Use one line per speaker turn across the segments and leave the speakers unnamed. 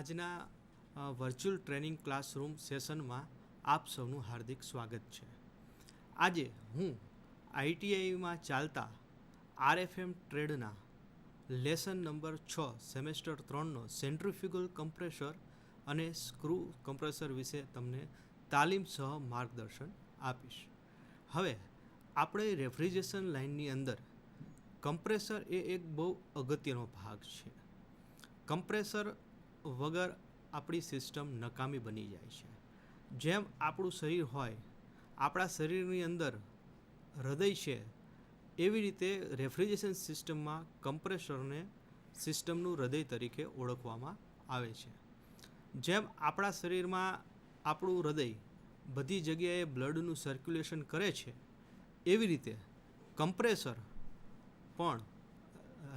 આજના virtual training classroom સેશનમાં આપ સૌનું હાર્દિક સ્વાગત છે. આજે હું આઈટીઆઈમાં ચાલતા આરએફએમ ટ્રેડના લેસન નંબર 6 સેમેસ્ટર 3નો સેન્ટ્રીફ્યુગલ કમ્પ્રેસર અને સ્ક્રૂ કમ્પ્રેસર વિશે તમને તાલીમ સહ માર્ગદર્શન આપીશ. હવે આપણે રેફ્રિજરેશન લાઇનની અંદર કમ્પ્રેસર એ એક બહુ અગત્યનો ભાગ છે. કમ્પ્રેસર વગર આપણી સિસ્ટમ નકામી બની જાય છે. જેમ આપણું શરીર હોય, આપણા શરીરની અંદર હૃદય છે, એવી રીતે રેફ્રિજરેશન સિસ્ટમમાં કમ્પ્રેસરને સિસ્ટમનું હૃદય તરીકે ઓળખવામાં આવે છે. જેમ આપણા શરીરમાં આપણું હૃદય બધી જગ્યાએ બ્લડનું સર્ક્યુલેશન કરે છે, એવી રીતે કમ્પ્રેસર પણ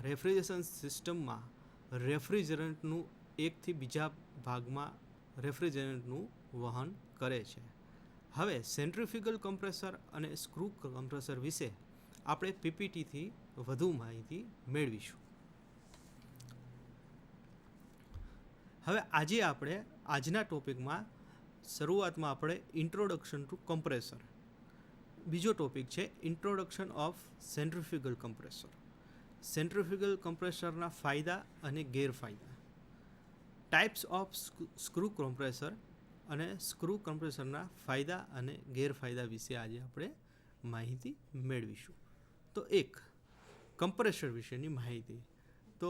રેફ્રિજરેશન સિસ્ટમમાં રેફ્રિજરન્ટનું એકથી બીજા ભાગમાં રેફ્રિજરન્ટનું વહન કરે છે. હવે સેન્ટ્રીફ્યુગલ કમ્પ્રેસર અને સ્ક્રૂ કમ્પ્રેસર વિશે આપણે પીપીટીથી વધુ માહિતી મેળવીશું. હવે આજે આપણે આજના ટોપિકમાં શરૂઆતમાં આપણે ઇન્ટ્રોડક્શન ટુ કમ્પ્રેસર. બીજો ટોપિક છે introduction of centrifugal compressor. Centrifugal કમ્પ્રેસરના ફાયદા અને ગેરફાયદા, ટાઈપ્સ ઓફ સ્ક્રૂ કમ્પ્રેસર અને સ્ક્રૂ કમ્પ્રેસરના ફાયદા અને ગેરફાયદા વિશે આજે આપણે માહિતી મેળવીશું. તો એક કમ્પ્રેસર વિશેની માહિતી. તો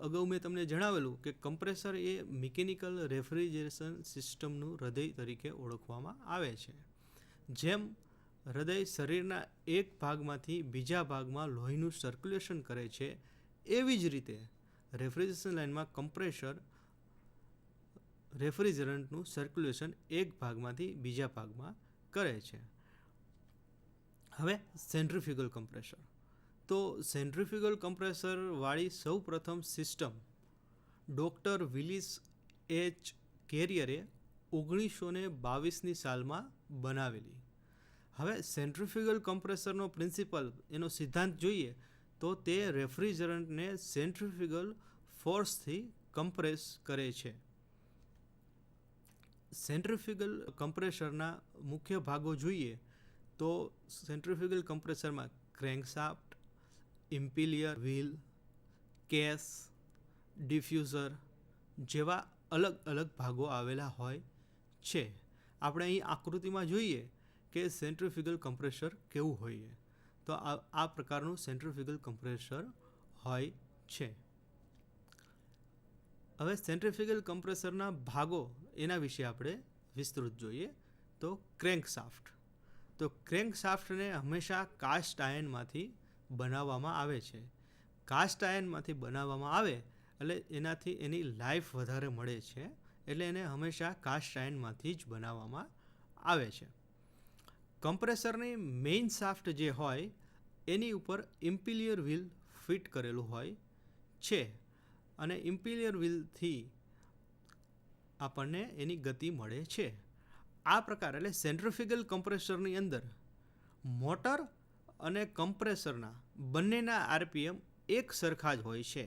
અગાઉ મેં તમને જણાવેલું કે કમ્પ્રેસર એ મિકેનિકલ રેફ્રિજરેશન સિસ્ટમનું હૃદય તરીકે ઓળખવામાં આવે છે. જેમ હૃદય શરીરના એક ભાગમાંથી બીજા ભાગમાં લોહીનું સર્ક્યુલેશન કરે છે, એવી જ રીતે રેફ્રિજરેશન લાઇનમાં કમ્પ્રેસર રેફ્રિજરન્ટનું સર્ક્યુલેશન એક ભાગમાંથી બીજા ભાગમાં કરે છે. હવે સેન્ટ્રીફ્યુગલ કમ્પ્રેસર. તો સેન્ટ્રીફ્યુગલ કમ્પ્રેસર વાળી સૌ પ્રથમ સિસ્ટમ ડૉક્ટર વિલિસ એચ કેરિયરે 1922ની સાલમાં બનાવેલી. હવે સેન્ટ્રીફ્યુગલ કમ્પ્રેસરનો પ્રિન્સિપલ, એનો સિદ્ધાંત જોઈએ તો તે રેફ્રિજરન્ટને સેન્ટ્રીફ્યુગલ ફોર્સથી કમ્પ્રેસ કરે છે. સેન્ટ્રીફ્યુગલ કમ્પ્રેસરના મુખ્ય ભાગો જોઈએ તો સેન્ટ્રીફ્યુગલ કમ્પ્રેસરમાં ક્રેન્કશાફ્ટ, ઇમ્પિલિયર વ્હીલ, કેસ, ડિફ્યુઝર જેવા અલગ અલગ ભાગો આવેલા હોય છે. આપણે અહીં આકૃતિમાં જોઈએ કે સેન્ટ્રીફ્યુગલ કમ્પ્રેસર કેવું હોય, તો આ પ્રકારનું સેન્ટ્રીફ્યુગલ કમ્પ્રેસર હોય છે. હવે સેન્ટ્રીફ્યુગલ કમ્પ્રેસરના ભાગો એના વિશે આપણે વિસ્તૃત જોઈએ. તો ક્રેન્કશાફ્ટ. તો ક્રેન્કશાફ્ટને હંમેશા કાસ્ટ આયર્નમાંથી બનાવવામાં આવે છે. કાસ્ટ આયર્નમાંથી બનાવવામાં આવે એટલે એનાથી એની લાઈફ વધારે મળે છે, એટલે એને હંમેશા કાસ્ટ આયર્નમાંથી જ બનાવવામાં આવે છે. કમ્પ્રેસરની મેઇન શાફ્ટ જે હોય એની ઉપર ઇમ્પિલિયર વ્હીલ ફિટ કરેલું હોય છે, અને ઇમ્પિલિયર વ્હીલથી આપણને એની ગતિ મળે છે. આ પ્રકાર એટલે સેન્ટ્રીફ્યુગલ કમ્પ્રેસરની અંદર મોટર અને કમ્પ્રેસરના બંનેના આરપીએમ એક સરખા જ હોય છે.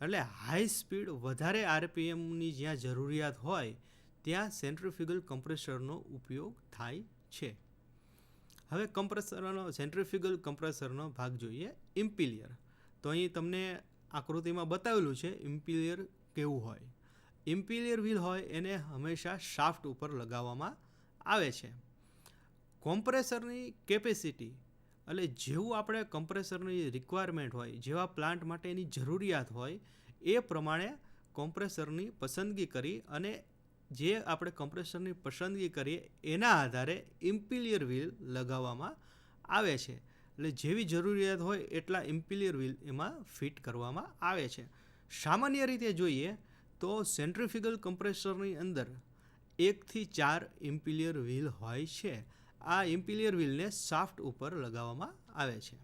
એટલે હાઈ સ્પીડ વધારે આરપીએમની જ્યાં જરૂરિયાત હોય ત્યાં સેન્ટ્રીફ્યુગલ કમ્પ્રેસરનો ઉપયોગ થાય છે. હવે સેન્ટ્રીફ્યુગલ કમ્પ્રેસરનો ભાગ જોઈએ ઇમ્પિલિયર. તો અહીં તમને આકૃતિમાં બતાવેલું છે ઇમ્પિલિયર કેવું હોય. ઇમ્પિલિયર વ્હીલ હોય એને હંમેશા શાફ્ટ ઉપર લગાવવામાં આવે છે. કોમ્પ્રેસરની કેપેસિટી એટલે જેવું આપણે કમ્પ્રેસરની રિક્વાયરમેન્ટ હોય, જેવા પ્લાન્ટ માટે એની જરૂરિયાત હોય એ પ્રમાણે કોમ્પ્રેસરની પસંદગી કરી અને જે આપણે કમ્પ્રેસરની પસંદગી કરીએ એના આધારે ઇમ્પિલિયર વ્હીલ લગાવવામાં આવે છે. એટલે જેવી જરૂરિયાત હોય એટલા ઇમ્પિલિયર વ્હીલ એમાં ફિટ કરવામાં આવે છે. સામાન્ય રીતે જોઈએ તો સેન્ટ્રીફ્યુગલ કમ્પ્રેસરની અંદર 1 થી 4 ઇમ્પિલિયર વ્હીલ હોય છે. આ ઇમ્પિલિયર વ્હીલને શાફ્ટ ઉપર લગાવવામાં આવે છે.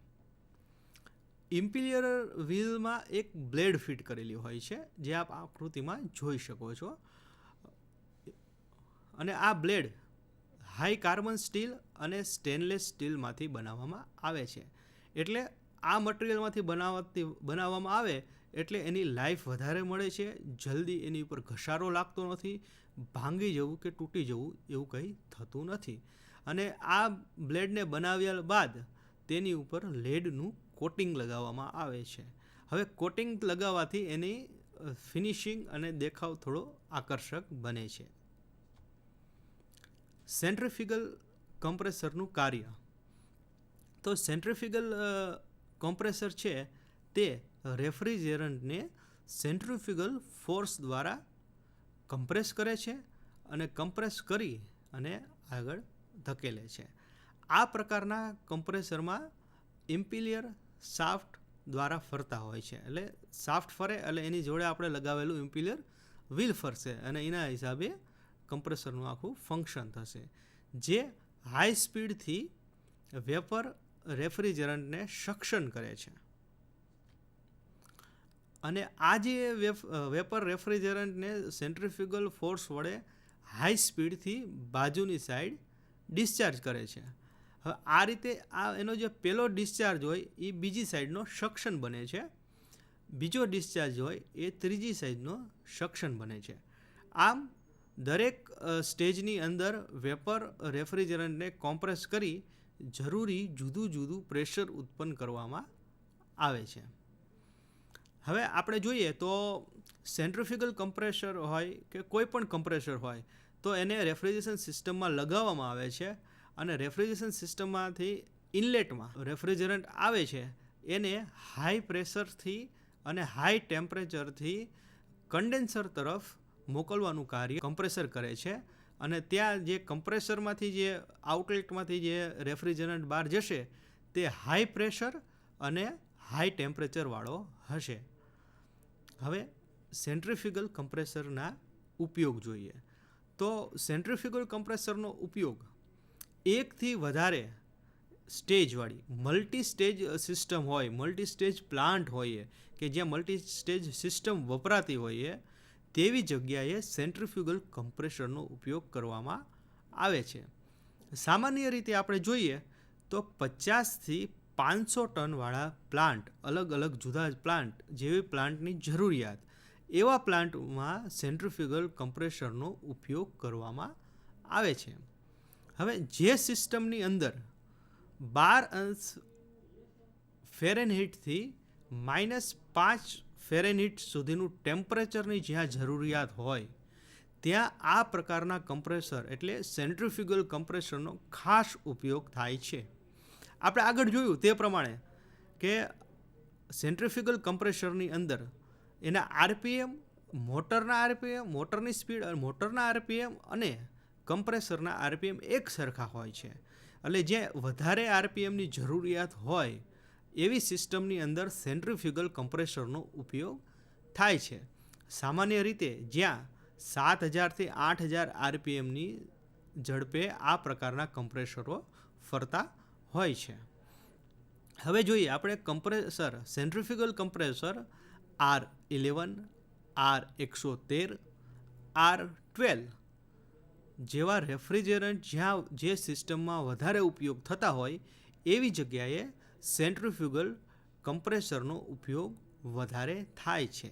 ઇમ્પિલિયર વ્હીલમાં એક બ્લેડ ફિટ કરેલી હોય છે, જે આપ આકૃતિમાં જોઈ શકો છો. અને આ બ્લેડ હાઈ કાર્બન સ્ટીલ અને સ્ટેનલેસ સ્ટીલમાંથી બનાવવામાં આવે છે. એટલે આ મટીરિયલમાંથી બનાવવામાં આવે એટલે એની લાઈફ વધારે મળે છે, જલ્દી એની ઉપર ઘસારો લાગતો નથી, ભાંગી જવું કે તૂટી જવું એવું કંઈ થતું નથી. અને આ બ્લેડને બનાવ્યા બાદ તેની ઉપર લેડનું કોટિંગ લગાવવામાં આવે છે. હવે કોટિંગ લગાવવાથી એની ફિનિશિંગ અને દેખાવ થોડો આકર્ષક બને છે. સેન્ટ્રીફ્યુગલ કમ્પ્રેસરનું કાર્ય. તો સેન્ટ્રીફ્યુગલ કમ્પ્રેસર છે તે રેફ્રિજરન્ટને સેન્ટ્રીફ્યુગલ ફોર્સ દ્વારા કમ્પ્રેસ કરે છે અને કમ્પ્રેસ કરી અને આગળ ધકેલે છે. આ પ્રકારના કમ્પ્રેસરમાં ઇમ્પિલિયર શાફ્ટ દ્વારા ફરતા હોય છે. એટલે શાફ્ટ ફરે એટલે એની જોડે આપણે લગાવેલું ઇમ્પિલિયર વ્હીલ ફરશે અને એના હિસાબે કમ્પ્રેસરનું આખું ફંક્શન થશે, જે હાઈ સ્પીડથી વેપર રેફ્રિજરન્ટને સક્શન કરે છે. અને આ જે વેપર રેફ્રિજરન્ટને સેન્ટ્રીફ્યુગલ ફોર્સ વડે હાઈ સ્પીડથી બાજુની સાઈડ ડિસ્ચાર્જ કરે છે. હવે આ રીતે એનો જે પહેલો ડિસ્ચાર્જ હોય એ બીજી સાઈડનો સક્શન બને છે, બીજો ડિસ્ચાર્જ હોય એ ત્રીજી સાઈડનો સક્શન બને છે. આમ દરેક સ્ટેજની અંદર વેપર રેફ્રિજરન્ટને કોમ્પ્રેસ કરી જરૂરી જુદું જુદું પ્રેશર ઉત્પન્ન કરવામાં આવે છે. હવે આપણે જોઈએ તો સેન્ટ્રીફ્યુગલ કમ્પ્રેસર હોય કે કોઈ પણ કમ્પ્રેસર હોય તો એને રેફ્રિજરેશન સિસ્ટમમાં લગાવવામાં આવે છે અને રેફ્રિજરેશન સિસ્ટમમાંથી ઇનલેટમાં રેફ્રિજરન્ટ આવે છે એને હાઈ પ્રેશરથી અને હાઈ ટેમ્પરેચરથી કન્ડેન્સર તરફ મોકલવાનું કાર્ય કમ્પ્રેસર કરે છે. અને ત્યાં જે કમ્પ્રેસરમાંથી જે આઉટલેટમાંથી જે રેફ્રિજરન્ટ બહાર જશે તે હાઈ પ્રેશર અને હાઈ ટેમ્પરેચરવાળો હશે. હવે સેન્ટ્રીફ્યુગલ કમ્પ્રેસરના ઉપયોગ જોઈએ તો સેન્ટ્રીફ્યુગલ કમ્પ્રેસરનો ઉપયોગ એકથી વધારે સ્ટેજવાળી મલ્ટી સ્ટેજ સિસ્ટમ હોય, મલ્ટી સ્ટેજ પ્લાન્ટ હોય કે જ્યાં મલ્ટી સ્ટેજ સિસ્ટમ વપરાતી હોય તેવી જગ્યાએ સેન્ટ્રીફ્યુગલ કમ્પ્રેસરનો ઉપયોગ કરવામાં આવે છે. સામાન્ય રીતે આપણે જોઈએ તો 50થી 500 ટનવાળા પ્લાન્ટ, અલગ અલગ જુદા પ્લાન્ટ જેવી પ્લાન્ટની જરૂરિયાત, એવા પ્લાન્ટમાં સેન્ટ્રીફ્યુગલ કમ્પ્રેસરનો ઉપયોગ કરવામાં આવે છે. હવે જે સિસ્ટમની અંદર 12 ફેરેનહીટથી -5 ફેરેનહીટ સુધીનું ટેમ્પરેચરની જ્યાં જરૂરિયાત હોય ત્યાં આ પ્રકારના કમ્પ્રેસર એટલે સેન્ટ્રીફ્યુગલ કમ્પ્રેસરનો ખાસ ઉપયોગ થાય છે. આપણે આગળ જોયું તે પ્રમાણે કે સેન્ટ્રીફ્યુગલ કમ્પ્રેસરની અંદર એના આરપીએમ, મોટરના આરપીએમ, મોટરની સ્પીડ અને મોટરના આરપીએમ અને કમ્પ્રેસરના આરપીએમ એક સરખા હોય છે. એટલે જે વધારે આરપીએમની જરૂરિયાત હોય એવી સિસ્ટમની અંદર સેન્ટ્રીફ્યુગલ કમ્પ્રેસરનો ઉપયોગ થાય છે. સામાન્ય રીતે જ્યાં 7000થી 8000 આરપીએમની ઝડપે આ પ્રકારના કમ્પ્રેસરો ફરતા હોય છે. હવે જોઈએ આપણે compressor, centrifugal compressor R11, R113, R12 જેવા રેફ્રિજરન્ટ જ્યાં જે સિસ્ટમમાં વધારે ઉપયોગ થતા હોય એવી જગ્યાએ સેન્ટ્રીફ્યુગલ કમ્પ્રેસરનો ઉપયોગ વધારે થાય છે.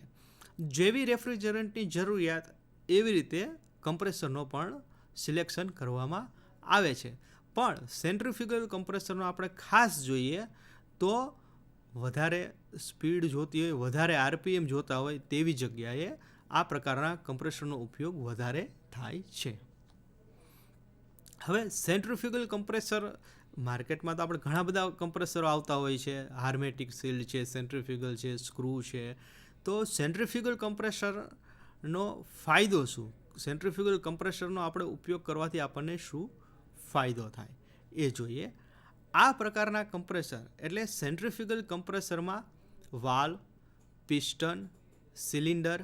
જેવી રેફ્રિજરન્ટની જરૂરિયાત એવી રીતે કમ્પ્રેસરનો પણ સિલેક્શન કરવામાં આવે છે. પણ સેન્ટ્રીફ્યુગલ કમ્પ્રેસરનો આપણે ખાસ જોઈએ તો વધારે સ્પીડ જોતી હોય, વધારે આરપીએમ જોતા હોય તેવી જગ્યાએ આ પ્રકારના કમ્પ્રેસરનો ઉપયોગ વધારે થાય છે. હવે સેન્ટ્રીફ્યુગલ કમ્પ્રેસર માર્કેટમાં તો આપણે ઘણા બધા કમ્પ્રેસરો આવતા હોય છે, હાર્મેટિક સીલ્ડ છે, સેન્ટ્રીફ્યુગલ છે, સ્ક્રૂ છે. તો સેન્ટ્રીફ્યુગલ કમ્પ્રેસરનો ફાયદો શું, સેન્ટ્રીફ્યુગલ કમ્પ્રેસરનો આપણે ઉપયોગ કરવાથી આપણને શું ફાયદો થાય એ જોઈએ. આ પ્રકારના કમ્પ્રેસર એટલે સેન્ટ્રીફ્યુગલ કમ્પ્રેસરમાં વાલ્વ, પિસ્ટન, સિલિન્ડર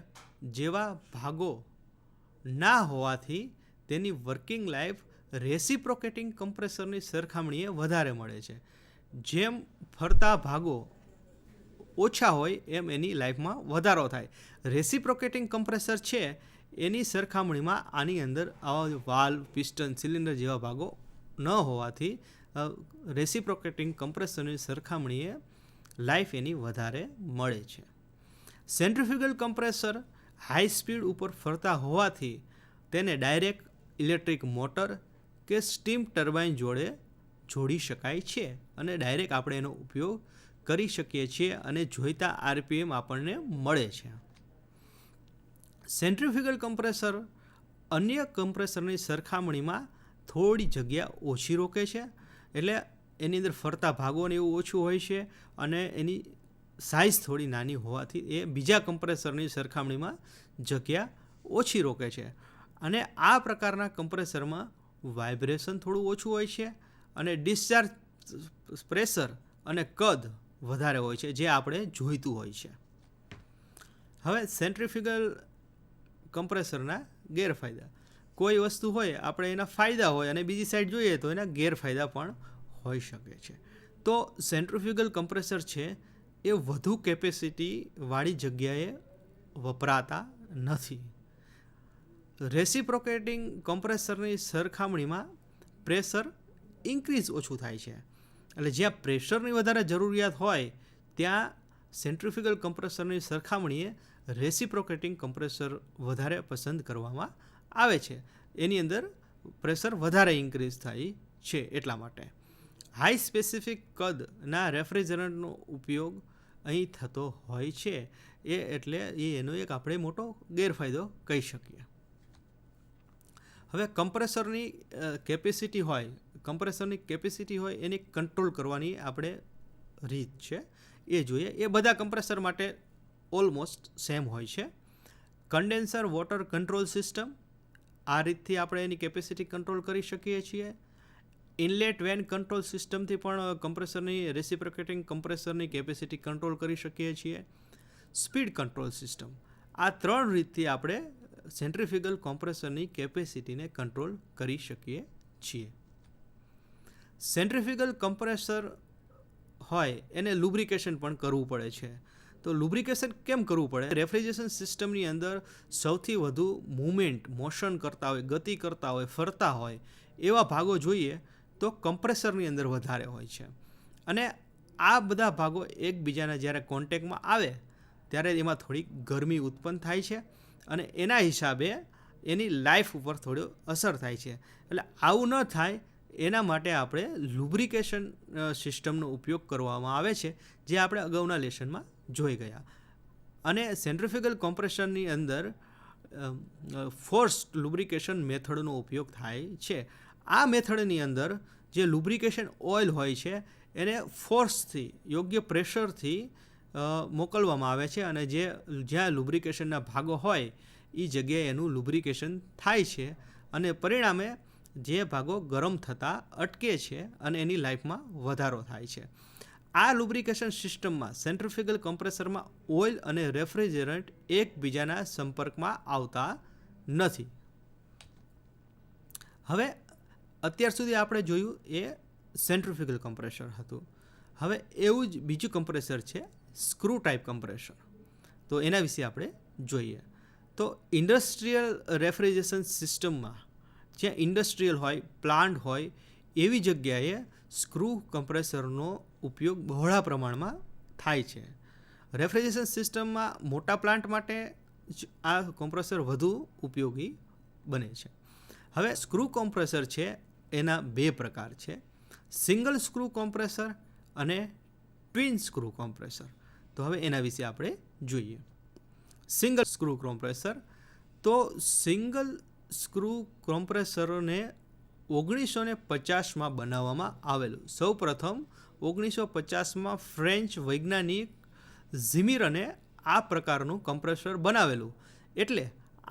જેવા ભાગો ના હોવાથી તેની વર્કિંગ લાઈફ રેસિપ્રોકેટિંગ કમ્પ્રેસરની સરખામણીએ વધારે મળે છે. જેમ ફરતા ભાગો ઓછા હોય એમ એની લાઈફમાં વધારો થાય. રેસિપ્રોકેટિંગ કમ્પ્રેસર છે એની સરખામણીમાં આની અંદર આવા વાલ્વ, પિસ્ટન, સિલિન્ડર જેવા ભાગો ન હોવાથી રેસિપ્રોકેટિંગ કમ્પ્રેસરની સરખામણીએ લાઈફ એની વધારે મળે છે. સેન્ટ્રીફ્યુગલ કમ્પ્રેસર હાઈ સ્પીડ ઉપર ફરતા હોવાથી તેને ડાયરેક્ટ ઇલેક્ટ્રિક મોટર કે સ્ટીમ ટર્બાઇન જોડે જોડી શકાય છે અને ડાયરેક્ટ આપણે એનો ઉપયોગ કરી શકીએ છીએ અને જોઈતા આરપીએમ આપણને મળે છે. સેન્ટ્રીફ્યુગલ કમ્પ્રેસર અન્ય કમ્પ્રેસરની સરખામણીમાં થોડી જગ્યા ઓછી રોકે છે, એટલે એની અંદર ફરતા ભાગોને એવું ઓછું હોય છે અને એની સાઇઝ થોડી નાની હોવાથી એ બીજા કમ્પ્રેસરની સરખામણીમાં જગ્યા ઓછી રોકે છે. અને આ પ્રકારના કમ્પ્રેસરમાં વાઇબ્રેશન થોડું ઓછું હોય છે અને ડિસ્ચાર્જ પ્રેશર અને કદ વધારે હોય છે, જે આપણે જોઈતું હોય છે. હવે સેન્ટ્રીફ્યુગલ કમ્પ્રેસરના ગેરફાયદા. કોઈ વસ્તુ હોય આપણે એના ફાયદા હોય અને બીજી સાઈડ જોઈએ તો એના ગેરફાયદા પણ હોઈ શકે છે. તો સેન્ટ્રીફ્યુગલ કમ્પ્રેસર છે એ વધુ કેપેસિટીવાળી જગ્યાએ વપરાતા નથી. રેસિપ્રોકેટિંગ કમ્પ્રેસરની સરખામણીમાં પ્રેશર ઇન્ક્રીઝ ઓછું થાય છે, એટલે જ્યાં પ્રેશરની વધારે જરૂરિયાત હોય ત્યાં સેન્ટ્રીફ્યુગલ કમ્પ્રેસરની સરખામણીએ રેસિપ્રોકેટિંગ કમ્પ્રેસર વધારે પસંદ કરવામાં આવે છે. એની અંદર પ્રેશર વધારે ઇન્ક્રીઝ થાય છે એટલા માટે. હાઈ સ્પેસિફિક કદના રેફ્રિજરન્ટનો ઉપયોગ અહીં થતો હોય છે, એટલે એનો એક આપણે મોટો ગેરફાયદો કહી શકીએ. હવે કમ્પ્રેસરની કેપેસિટી હોય એને કંટ્રોલ કરવાની આપણે રીત છે એ જોઈએ. એ બધા કમ્પ્રેસર માટે ઓલમોસ્ટ સેમ હોય છે. કન્ડેન્સર વોટર કંટ્રોલ સિસ્ટમ, આ રીતથી આપણે એની કેપેસિટી કંટ્રોલ કરી શકીએ છીએ. ઇનલેટ વેન કંટ્રોલ સિસ્ટમથી પણ કમ્પ્રેસરની રેસિપ્રોકેટિંગ કમ્પ્રેસરની કેપેસિટી કંટ્રોલ કરી શકીએ છીએ. સ્પીડ કંટ્રોલ સિસ્ટમ, આ 3 રીતથી આપણે સેન્ટ્રીફ્યુગલ કોમ્પ્રેસરની કેપેસિટીને કંટ્રોલ કરી શકીએ છીએ. સેન્ટ્રીફ્યુગલ કમ્પ્રેસર હોય એને લુબ્રિકેશન પણ કરવું પડે છે. તો લુબ્રિકેશન કેમ કરવું પડે? રેફ્રિજરેશન સિસ્ટમની અંદર સૌથી વધુ મોશન કરતા હોય, ગતિ કરતા હોય, ફરતા હોય એવા ભાગો જોઈએ તો કમ્પ્રેસરની અંદર વધારે હોય છે. અને આ બધા ભાગો એકબીજાના જ્યારે કોન્ટેક્ટમાં આવે ત્યારે એમાં થોડીક ગરમી ઉત્પન્ન થાય છે અને એના હિસાબે એની લાઈફ ઉપર થોડો અસર થાય છે. એટલે આવું ન થાય એના માટે આપણે લુબ્રિકેશન સિસ્ટમનો ઉપયોગ કરવામાં આવે છે, જે આપણે અગાઉના લેસનમાં જોઈ ગયા. અને સેન્ટ્રીફ્યુગલ કોમ્પ્રેશનની અંદર ફોર્સ્ડ લુબ્રિકેશન મેથડનો ઉપયોગ થાય છે. આ મેથડની અંદર જે લુબ્રિકેશન ઓઇલ હોય છે એને ફોર્સથી, યોગ્ય પ્રેશરથી મોકલવામાં આવે છે અને જ્યાં લુબ્રિકેશનના ભાગો હોય એ જગ્યાએ એનું લુબ્રિકેશન થાય છે અને પરિણામે જે ભાગો ગરમ થતાં અટકે છે અને એની લાઈફમાં વધારો થાય છે. આ લુબ્રિકેશન સિસ્ટમમાં સેન્ટ્રીફ્યુગલ કમ્પ્રેસરમાં ઓઇલ અને રેફ્રિજરન્ટ એકબીજાના સંપર્કમાં આવતા નથી. હવે અત્યાર સુધી આપણે જોયું એ સેન્ટ્રીફ્યુગલ કમ્પ્રેસર હતું. હવે એવું જ બીજું કમ્પ્રેસર છે સ્ક્રૂ ટાઈપ કમ્પ્રેસર. તો એના વિશે આપણે જોઈએ. તો ઇન્ડસ્ટ્રીયલ રેફ્રિજરેશન સિસ્ટમમાં જ્યાં ઇન્ડસ્ટ્રીયલ હોય, પ્લાન્ટ હોય એવી જગ્યાએ સ્ક્રૂ કમ્પ્રેસરનો ઉપયોગ બહોળા પ્રમાણમાં થાય છે. રેફ્રિજરેશન સિસ્ટમમાં મોટા પ્લાન્ટ માટે જ આ કોમ્પ્રેસર વધુ ઉપયોગી બને છે. હવે સ્ક્રૂ કોમ્પ્રેસર છે એના 2 પ્રકાર છે, સિંગલ સ્ક્રૂ કોમ્પ્રેસર અને ટ્વિન સ્ક્રૂ કોમ્પ્રેસર. તો હવે એના વિશે આપણે જોઈએ. સિંગલ સ્ક્રૂ કોમ્પ્રેસર, તો સિંગલ સ્ક્રૂ કોમ્પ્રેસરને 1950માં બનાવવામાં આવેલું. સૌ પ્રથમ 1950માં ફ્રેન્ચ વૈજ્ઞાનિક ઝિમીરને આ પ્રકારનું કમ્પ્રેસર બનાવેલું. એટલે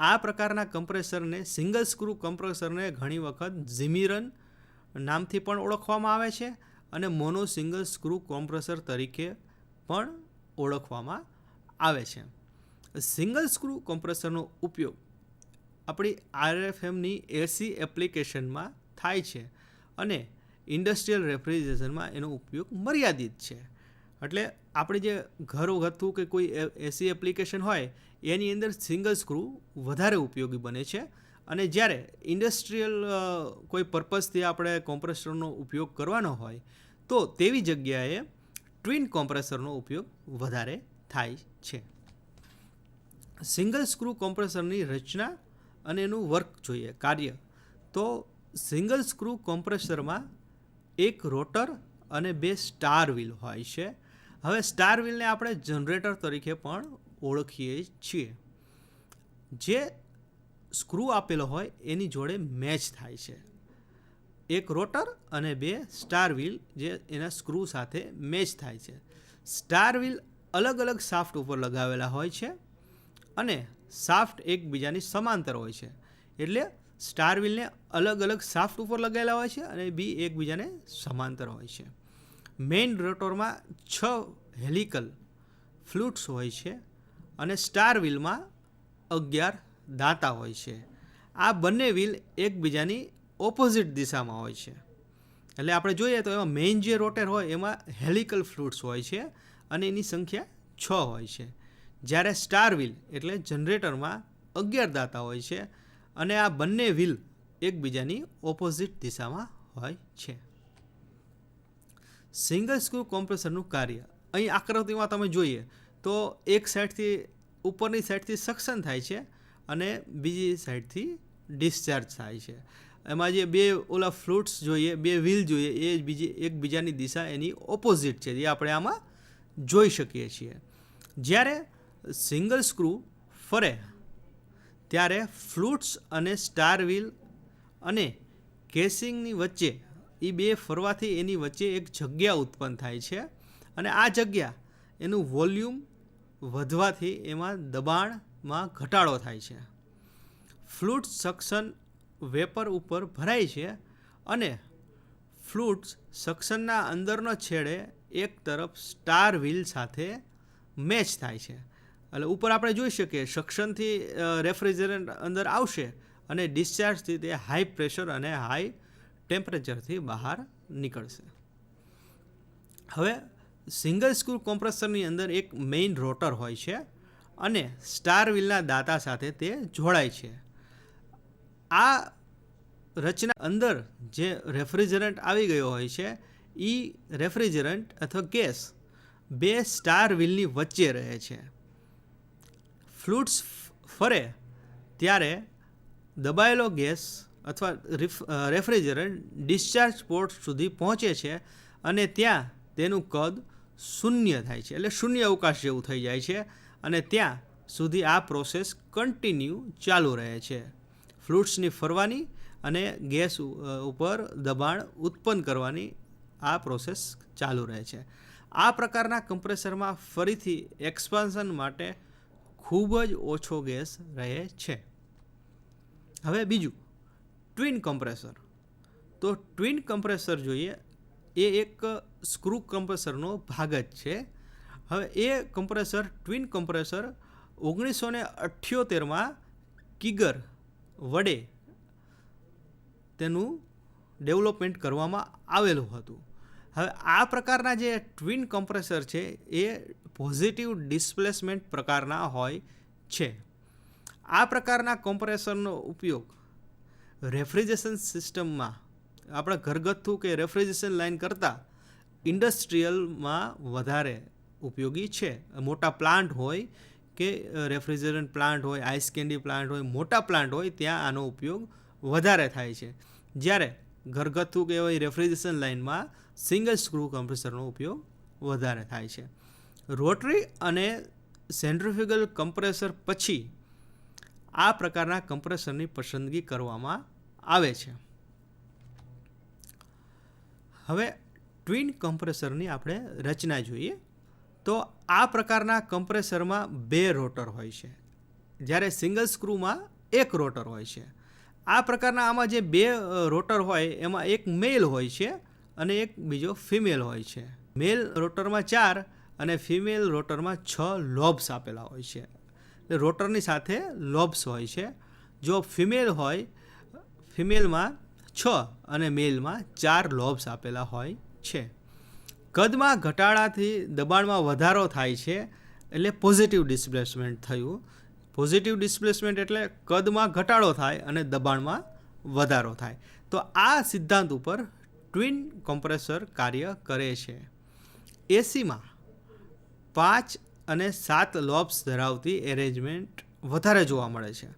આ પ્રકારના કમ્પ્રેસરને, સિંગલ સ્ક્રૂ કમ્પ્રેસરને ઘણી વખત ઝિમીરન નામથી પણ ઓળખવામાં આવે છે અને મોનો સિંગલ સ્ક્રૂ કોમ્પ્રેસર તરીકે પણ ઓળખવામાં આવે છે. સિંગલ સ્ક્રૂ કોમ્પ્રેસરનો ઉપયોગ આપણી આરએફએમની એસી એપ્લિકેશનમાં થાય છે અને ઇન્ડસ્ટ્રીયલ રેફ્રિજરેશનમાં એનો ઉપયોગ મર્યાદિત છે. એટલે આપણે જે ઘરગથ્થુ કે કોઈ એસી એપ્લિકેશન હોય એની અંદર સિંગલ સ્ક્રૂ વધારે ઉપયોગી બને છે અને જ્યારે ઇન્ડસ્ટ્રીયલ કોઈ પર્પઝથી આપણે કોમ્પ્રેસરનો ઉપયોગ કરવાનો હોય તો તેવી જગ્યાએ ટ્વિન કોમ્પ્રેસરનો ઉપયોગ વધારે થાય છે. સિંગલ સ્ક્રૂ કોમ્પ્રેસરની રચના અને એનું વર્ક જોઈએ, કાર્ય. તો સિંગલ સ્ક્રૂ કોમ્પ્રેસરમાં એક રોટર અને 2 સ્ટાર વ્હીલ હોય છે. હવે સ્ટાર વ્હીલને આપણે જનરેટર તરીકે પણ ઓળખીએ છીએ, જે સ્ક્રૂ આપેલો હોય એની જોડે મેચ થાય છે. એક રોટર અને 2 સ્ટાર વ્હીલ જે એના સ્ક્રૂ સાથે મેચ થાય છે. સ્ટાર વ્હીલ અલગ અલગ શાફ્ટ ઉપર લગાવેલા હોય છે અને શાફ્ટ એકબીજાની સમાંતર હોય છે. એટલે સ્ટાર વ્હીલને અલગ અલગ શાફ્ટ ઉપર લગાવેલા હોય છે અને બી એકબીજાને સમાંતર હોય છે. મેઇન રોટરમાં 6 હેલિકલ ફ્લૂટ્સ હોય છે અને સ્ટાર વ્હીલમાં 11 દાંતા હોય છે. આ બંને વ્હીલ એકબીજાની ઓપોઝિટ દિશામાં હોય છે. એટલે આપણે જોઈએ તો એમાં મેઇન જે રોટર હોય એમાં હેલિકલ ફ્લૂટ્સ હોય છે અને એની સંખ્યા 6 હોય છે. જ્યારે સ્ટાર વ્હીલ એટલે જનરેટરમાં 11 દાંતા હોય છે અને આ બંને વ્હીલ એકબીજાની ઓપોઝિટ દિશામાં હોય છે. સિંગલ સ્ક્રૂ કોમ્પ્રેસરનું કાર્ય અહીં આકૃતિમાં તમે જોઈએ તો એક સાઈડથી ઉપરની સાઈડથી સક્શન થાય છે અને બીજી સાઈડથી ડિસ્ચાર્જ થાય છે. એમાં જે 2 ઓલા ફ્લૂટ્સ જોઈએ, 2 વ્હીલ જોઈએ, એ એકબીજાની દિશા એની ઓપોઝિટ છે, જે આપણે આમાં જોઈ શકીએ છીએ. જ્યારે સિંગલ સ્ક્રૂ ફરે ત્યારે ફ્લૂટ્સ અને સ્ટાર વ્હીલ અને કેસિંગની વચ્ચે એ 2 ફરવાથી એની વચ્ચે એક જગ્યા ઉત્પન્ન થાય છે અને આ જગ્યા એનું વોલ્યુમ વધવાથી એમાં દબાણમાં ઘટાડો થાય છે. ફ્લૂટ સક્શન વેપર ઉપર ભરાય છે અને ફ્લૂટ્સ સક્શનના અંદરનો છેડે એક તરફ સ્ટાર વ્હીલ સાથે મેચ થાય છે. એટલે ઉપર આપણે જોઈ શકીએ સક્શનથી રેફ્રિજરન્ટ અંદર આવશે અને ડિસ્ચાર્જથી તે હાઈ પ્રેશર અને હાઈ ટેમ્પરેચરથી બહાર નીકળશે. હવે સિંગલ સ્ક્રૂ કોમ્પ્રેસરની અંદર એક મેઇન રોટર હોય છે અને સ્ટાર વ્હીલના દાંતા સાથે તે જોડાય છે. આ રચના અંદર જે રેફ્રિજરન્ટ આવી ગયો હોય છે એ રેફ્રિજરન્ટ અથવા ગેસ 2 સ્ટાર વ્હીલની વચ્ચે રહે છે. ફ્લૂટ્સ ફરે ત્યારે દબાયેલો ગેસ અથવા રેફ્રિજરન્ટ ડિસ્ચાર્જ પોર્ટ સુધી પહોંચે છે અને ત્યાં તેનું કદ શૂન્ય થાય છે, એટલે શૂન્ય અવકાશ જેવું થઈ જાય છે અને ત્યાં સુધી આ પ્રોસેસ કન્ટિન્યુ ચાલુ રહે છે. ફ્લૂટ્સની ફરવાની અને ગેસ ઉપર દબાણ ઉત્પન્ન કરવાની આ પ્રોસેસ ચાલુ રહે છે. આ પ્રકારના કમ્પ્રેસરમાં ફરીથી એક્સપાન્શન માટે ખૂબ જ ઓછો ગેસ રહે છે. હવે બીજું ટ્વિન કમ્પ્રેસર. તો ટ્વિન કમ્પ્રેસર જોઈએ એ એક સ્ક્રૂ કમ્પ્રેસરનો ભાગ જ છે. હવે એ કમ્પ્રેસર ટ્વિન કમ્પ્રેસર 1978માં કિગર વડે તેનું ડેવલપમેન્ટ કરવામાં આવેલું હતું. હવે આ પ્રકારના જે ટ્વિન કમ્પ્રેસર છે એ પોઝિટિવ ડિસ્પ્લેસમેન્ટ પ્રકારના હોય છે. આ પ્રકારના કમ્પ્રેસરનો ઉપયોગ રેફ્રિજરેશન સિસ્ટમમાં આપણે ઘરગથ્થુ કે રેફ્રિજરેશન લાઇન કરતાં ઇન્ડસ્ટ્રીયલમાં વધારે ઉપયોગી છે. મોટા પ્લાન્ટ હોય કે રેફ્રિજરન્ટ પ્લાન્ટ હોય, આઈસ કેન્ડી પ્લાન્ટ હોય, મોટા પ્લાન્ટ હોય ત્યાં આનો ઉપયોગ વધારે થાય છે. જ્યારે ઘરગથ્થુ કે એવી રેફ્રિજરેશન લાઇનમાં સિંગલ સ્ક્રૂ કમ્પ્રેસરનો ઉપયોગ વધારે થાય છે. રોટરી અને સેન્ટ્રીફ્યુગલ કમ્પ્રેસર પછી આ પ્રકારના કમ્પ્રેસરની પસંદગી કરવામાં આવે છે. હવે ટ્વિન કમ્પ્રેસરની આપણે રચના જોઈએ તો આ પ્રકારના કમ્પ્રેસરમાં 2 રોટર હોય છે, જ્યારે સિંગલ સ્ક્રૂમાં 1 રોટર હોય છે. આ પ્રકારના આમાં જે 2 રોટર હોય એમાં એક મેલ હોય છે અને એક બીજો ફિમેલ હોય છે. મેલ રોટરમાં 4 અને ફિમેલ રોટરમાં 6 લોબ્સ આપેલા હોય છે. રોટરની સાથે લોબ્સ હોય છે. જો ફિમેલ હોય, ફિમેલમાં 6 અને મેલમાં 4 લોબ્સ આપેલા હોય છે. કદમાં ઘટાડાથી દબાણમાં વધારો થાય છે એટલે પોઝિટિવ ડિસ્પ્લેસમેન્ટ થયું. પોઝિટિવ ડિસ્પ્લેસમેન્ટ એટલે કદમાં ઘટાડો થાય અને દબાણમાં વધારો થાય. તો આ સિદ્ધાંત ઉપર ટ્વિન કમ્પ્રેસર કાર્ય કરે છે. એસીમાં 5 અને 7 લોબ્સ ધરાવતી એરેન્જમેન્ટ વધારે જોવા મળે છે.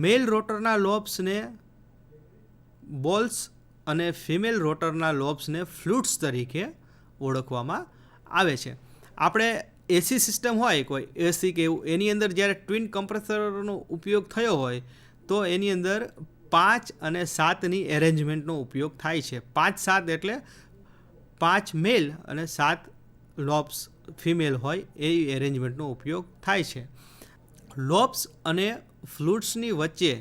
મેલ રોટરના લોબ્સને બોલ્સ અને ફિમેલ રોટરના લોબ્સને ફ્લૂટ્સ તરીકે ઓળખવામાં આવે છે. આપણે એસી સિસ્ટમ હોય કોઈ એસી કે એવું, એની અંદર જ્યારે ટ્વિન કમ્પ્રેસરનો ઉપયોગ થયો હોય તો એની અંદર 5 અને 7ની એરેન્જમેન્ટનો ઉપયોગ થાય છે. 5-7 એટલે 5 મેલ અને 7 લોબ્સ ફિમેલ હોય એ એરેન્જમેન્ટનો ઉપયોગ થાય છે. લોબ્સ અને ફ્લૂટ્સની વચ્ચે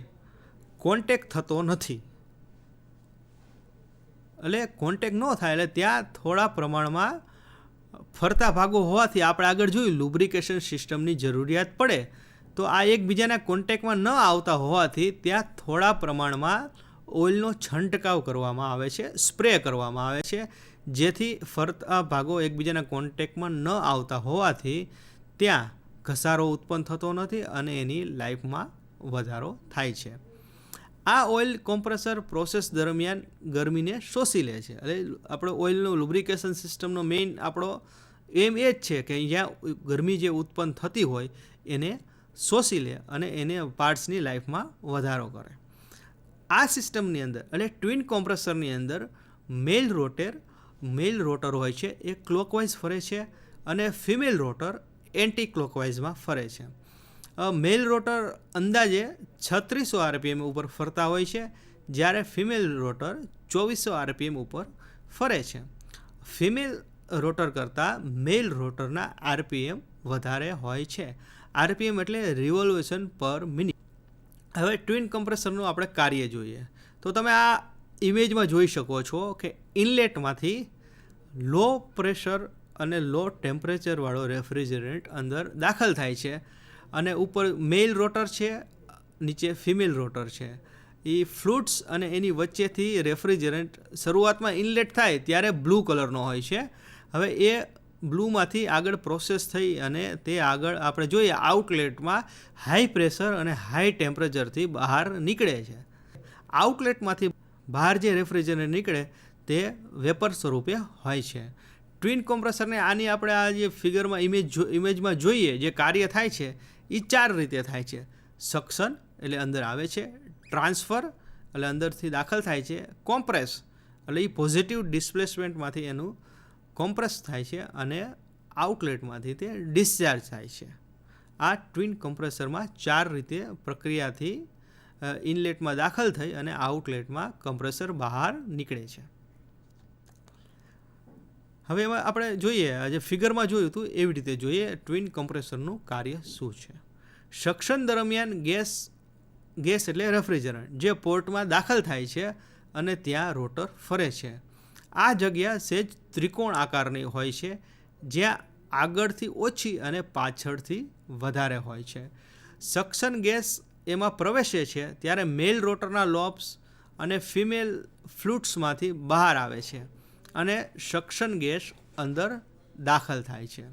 કોન્ટેક્ટ થતો નથી, એટલે કોન્ટેક્ટ ન થાય એટલે ત્યાં થોડા પ્રમાણમાં ફરતા ભાગો હોવાથી આપણે આગળ જોયું લુબ્રિકેશન સિસ્ટમની જરૂરિયાત પડે. તો આ એકબીજાના કોન્ટેક્ટમાં ન આવતા હોવાથી ત્યાં થોડા પ્રમાણમાં ઓઇલનો છંટકાવ કરવામાં આવે છે, સ્પ્રે કરવામાં આવે છે, જેથી ફરતા ભાગો એકબીજાના કોન્ટેક્ટમાં ન આવતા હોવાથી ત્યાં ઘસારો ઉત્પન્ન થતો નથી અને એની લાઈફમાં વધારો થાય છે. આ ઓઇલ કોમ્પ્રેસર પ્રોસેસ દરમિયાન ગરમીને શોષી લે છે. એટલે આપણે ઓઇલનું લુબ્રિકેશન સિસ્ટમનો મેઇન આપણો એમ એ જ છે કે જ્યાં ગરમી જે ઉત્પન્ન થતી હોય એને શોષી લે અને એને પાર્ટ્સની લાઈફમાં વધારો કરે. આ સિસ્ટમની અંદર એટલે ટ્વિન કોમ્પ્રેસરની અંદર મેલ રોટર હોય છે એ ક્લોકવાઇઝ ફરે છે અને ફિમેલ રોટર એન્ટી ક્લોકવાઇઝમાં ફરે છે. મેલ રોટર અંદાજે 3600 RPM ઉપર ફરતા હોય છે, જ્યારે ફિમેલ રોટર 2400 RPM ઉપર ફરે છે. ફિમેલ રોટર કરતાં મેલ રોટરના RPM વધારે હોય છે. RPM એટલે રિવોલ્યુશન પર મિનિટ. હવે ટ્વિન કમ્પ્રેસરનું આપણે કાર્ય જોઈએ તો તમે આ ઇમેજમાં જોઈ શકો છો કે ઇનલેટમાંથી લો પ્રેશર અને લો ટેમ્પરેચરવાળો રેફ્રિજરેન્ટ અંદર દાખલ થાય છે અને ઉપર મેલ રોટર છે, નીચે ફિમેલ રોટર છે. એ ફ્લૂટ્સ અને એની વચ્ચેથી રેફ્રિજરન્ટ શરૂઆતમાં ઇનલેટ થાય ત્યારે બ્લુ કલરનો હોય છે. હવે એ બ્લુમાંથી આગળ પ્રોસેસ થઈ અને તે આગળ આપણે જોઈએ આઉટલેટમાં હાઈ પ્રેશર અને હાઈ ટેમ્પરેચરથી બહાર નીકળે છે. આઉટલેટમાંથી બહાર જે રેફ્રિજરન્ટ નીકળે તે વેપર સ્વરૂપે હોય છે. ટ્વિન કોમ્પ્રેસરને આની આપણે આ જે ફિગરમાં ઇમેજમાં જોઈએ જે કાર્ય થાય છે એ 4 રીતે થાય છે. સક્શન એટલે અંદર આવે છે, ટ્રાન્સફર એટલે અંદરથી દાખલ થાય છે, કોમ્પ્રેસ એટલે એ પોઝિટિવ ડિસ્પ્લેસમેન્ટમાંથી એનું કોમ્પ્રેસ થાય છે અને આઉટલેટમાંથી તે ડિસ્ચાર્જ થાય છે. આ ટ્વિન કોમ્પ્રેસરમાં 4 રીતે પ્રક્રિયાથી ઇનલેટમાં દાખલ થઈ અને આઉટલેટમાં કમ્પ્રેસર બહાર નીકળે છે. હવે એમાં આપણે જોઈએ જે ફિગરમાં જોયું હતું એવી રીતે જોઈએ ટ્વિન કમ્પ્રેસરનું કાર્ય શું છે. સક્શન દરમિયાન ગેસ એટલે રેફ્રિજરન્ટ જે પોર્ટમાં દાખલ થાય છે અને ત્યાં રોટર ફરે છે. આ જગ્યા સહેજ ત્રિકોણ આકારની હોય છે જ્યાં આગળથી ઓછી અને પાછળથી વધારે હોય છે. સક્શન ગેસ એમાં પ્રવેશે છે ત્યારે મેલ રોટરના લોબ્સ અને ફિમેલ ફ્લૂટ્સમાંથી બહાર આવે છે અને સક્શન ગેસ અંદર દાખલ થાય છે.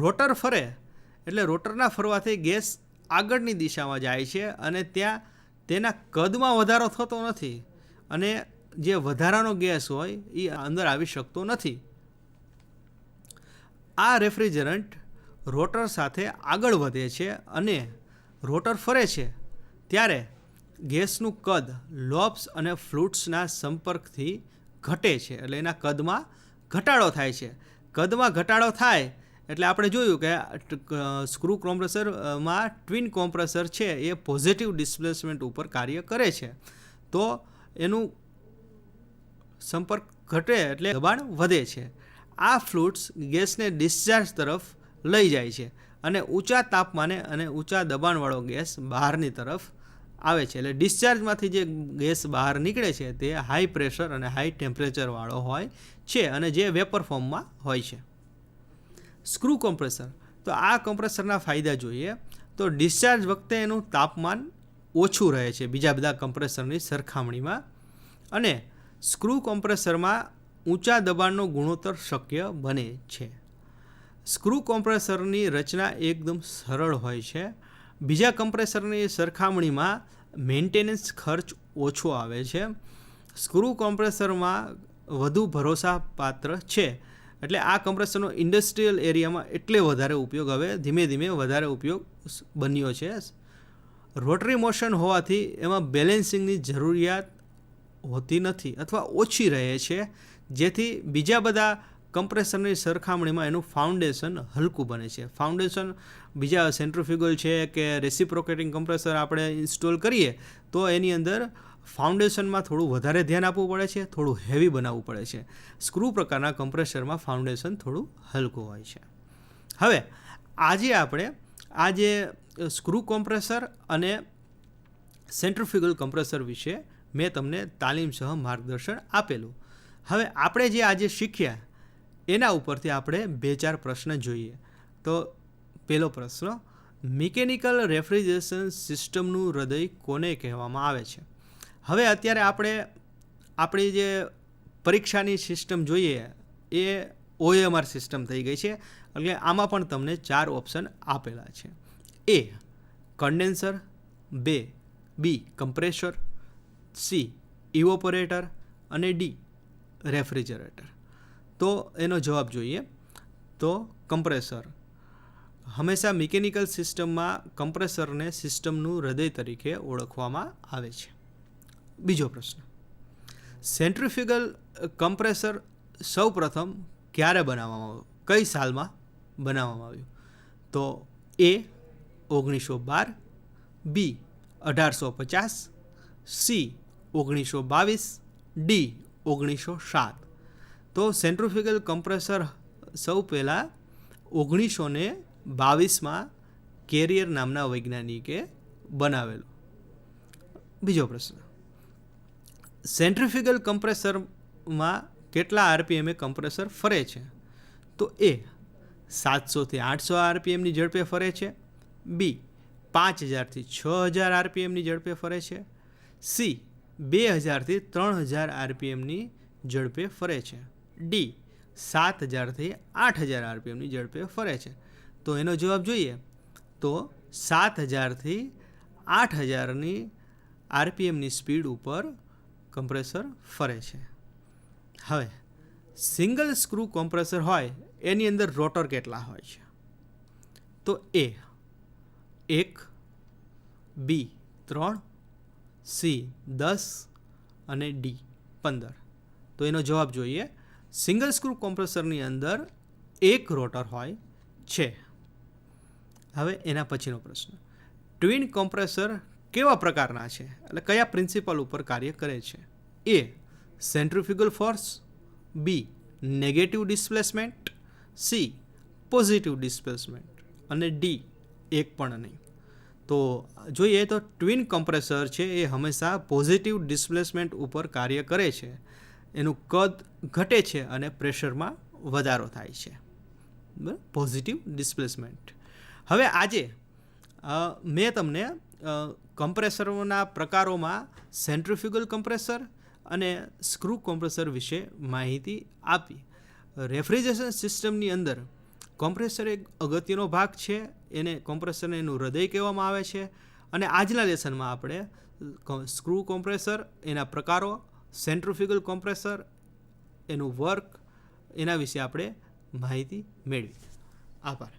રોટર ફરે એટલે રોટરના ફરવાથી ગેસ આગળની દિશામાં જાય છે અને ત્યાં તેના કદમાં વધારો થતો નથી અને જે વધારાનો ગેસ હોય એ અંદર આવી શકતો નથી. આ રેફ્રિજરન્ટ રોટર સાથે આગળ વધે છે અને રોટર ફરે છે ત્યારે ગેસનું કદ લોબ્સ અને ફ્લૂટ્સના સંપર્કથી ઘટે છે એટલે એના કદમાં ઘટાડો થાય છે. કદમાં ઘટાડો થાય એટલે આપણે જોયું કે સ્ક્રૂ કોમ્પ્રેસરમાં ટ્વિન કોમ્પ્રેસર છે એ પોઝિટિવ ડિસ્પ્લેસમેન્ટ ઉપર કાર્ય કરે છે. તો એનું સંપર્ક ઘટે એટલે દબાણ વધે છે. આ ફ્લૂટ્સ ગેસને ડિસ્ચાર્જ તરફ લઈ જાય છે અને ઊંચા તાપમાને અને ઊંચા દબાણવાળો ગેસ બહારની તરફ આવે છે. એટલે ડિસ્ચાર્જમાંથી જે ગેસ બહાર નીકળે છે તે હાઈ પ્રેશર અને હાઈ ટેમ્પરેચરવાળો હોય છે અને જે વેપર ફોર્મમાં હોય છે. સ્ક્રૂ કોમ્પ્રેસર, તો આ કોમ્પ્રેસરના ફાયદા જોઈએ તો ડિસ્ચાર્જ વખતે એનું તાપમાન ઓછું રહે છે બીજા બધા કોમ્પ્રેસરની સરખામણીમાં અને સ્ક્રૂ કોમ્પ્રેસરમાં ઊંચા દબાણનો ગુણોત્તર શક્ય બને છે. સ્ક્રૂ કોમ્પ્રેસરની રચના એકદમ સરળ હોય છે. બીજા કમ્પ્રેસરની સરખામણીમાં મેન્ટેનન્સ ખર્ચ ઓછો આવે છે. સ્ક્રૂ કોમ્પ્રેસરમાં વધુ ભરોસાપાત્ર છે એટલે આ કમ્પ્રેસરનો ઇન્ડસ્ટ્રીયલ એરિયામાં એટલે વધારે ઉપયોગ હવે ધીમે ધીમે વધારે ઉપયોગ બન્યો છે. રોટરી મોશન હોવાથી એમાં બેલેન્સિંગની જરૂરિયાત હોતી નથી અથવા ઓછી રહે છે, જેથી બીજા બધા કમ્પ્રેસરની સરખામણીમાં એનું ફાઉન્ડેશન હલકું બને છે. ફાઉન્ડેશન બીજા સેન્ટ્રીફ્યુગલ છે કે રેસિપ્રોકેટિંગ કમ્પ્રેસર આપણે ઇન્સ્ટોલ કરીએ તો એની અંદર ફાઉન્ડેશનમાં થોડું વધારે ધ્યાન આપવું પડે છે, થોડું હેવી બનાવવું પડે છે. સ્ક્રૂ પ્રકારના કમ્પ્રેસરમાં ફાઉન્ડેશન થોડું હલકું હોય છે. હવે આજે આપણે આ જે સ્ક્રૂ કોમ્પ્રેસર અને સેન્ટ્રીફ્યુગલ કમ્પ્રેસર વિશે મેં તમને તાલીમ સહ માર્ગદર્શન આપેલું. હવે આપણે જે આજે શીખ્યા એના ઉપરથી આપણે 2-4 પ્રશ્ન જોઈએ. તો પહેલો પ્રશ્ન, મિકેનિકલ રેફ્રિજરેશન સિસ્ટમનું હૃદય કોને કહેવામાં આવે છે? હવે અત્યારે આપણે આપણી જે પરીક્ષાની સિસ્ટમ જોઈએ એ OMR સિસ્ટમ થઈ ગઈ છે. એટલે આમાં પણ તમને 4 ઓપ્શન આપેલા છે. A condenser, B compressor, C ઇવોપોરેટર અને D રેફ્રિજરેટર. તો એનો જવાબ જોઈએ તો કમ્પ્રેસર. હંમેશા મિકેનિકલ સિસ્ટમમાં કમ્પ્રેસરને સિસ્ટમનું હૃદય તરીકે ઓળખવામાં આવે છે. બીજો પ્રશ્ન, સેન્ટ્રીફ્યુગલ કમ્પ્રેસર સૌ પ્રથમ ક્યારે બનાવવામાં આવ્યું, કઈ સાલમાં બનાવવામાં આવ્યું? તો A 1912, B 1850, C 1922, D 1907. તો સેન્ટ્રીફ્યુગલ કમ્પ્રેસર સૌ પહેલાં 1922માં કેરિયર નામના વૈજ્ઞાનિકે બનાવેલું. બીજો પ્રશ્ન, સેન્ટ્રીફ્યુગલ કમ્પ્રેસરમાં કેટલા આરપીએમે કમ્પ્રેસર ફરે છે? તો A 700થી 800 આરપીએમની ઝડપે ફરે છે, B 5000થી 6000 આરપીએમની ઝડપે ફરે છે, C 2000થી 3000 આરપીએમની ઝડપે ફરે છે, D 7000થી 8000 આરપીએમની ઝડપે ફરે છે. તો એનો જવાબ જોઈએ તો 7000થી 8000ની આરપીએમની સ્પીડ ઉપર કમ્પ્રેસર ફરે છે. હવે સિંગલ સ્ક્રૂ કમ્પ્રેસર હોય એની અંદર રોટર કેટલા હોય છે? તો A 1, B 3, C 10 અને D 15. તો એનો જવાબ જોઈએ, સિંગલ સ્ક્રૂ કમ્પ્રેસરની અંદર 1 રોટર હોય છે. હવે એના પછીનો પ્રશ્ન, ટ્વિન કમ્પ્રેસર કેવા પ્રકારના છે, એટલે કયા પ્રિન્સિપલ ઉપર કાર્ય કરે છે? A centrifugal force, B negative displacement, C positive displacement અને D એક પણ નહીં. તો જોઈએ તો ટ્વિન કમ્પ્રેસર છે એ હંમેશા પોઝિટિવ ડિસ્પ્લેસમેન્ટ ઉપર કાર્ય કરે છે. એનું કદ ઘટે છે અને પ્રેશરમાં વધારો થાય છે. બરાબર, પોઝિટિવ ડિસ્પ્લેસમેન્ટ. હવે આજે મેં તમને કમ્પ્રેસરોના પ્રકારોમાં સેન્ટ્રીફ્યુગલ કમ્પ્રેસર અને સ્ક્રૂ કમ્પ્રેસર વિશે માહિતી આપી. રેફ્રિજરેશન સિસ્ટમની અંદર કમ્પ્રેસર એક અગત્યનો ભાગ છે. એને કમ્પ્રેસરને એનું હૃદય કહેવામાં આવે છે. અને આજના લેસનમાં આપણે સ્ક્રૂ કમ્પ્રેસર, એના પ્રકારો, સેન્ટ્રીફ્યુગલ કમ્પ્રેસર, એનું વર્ક, એના વિશે આપણે માહિતી મેળવી. આભાર.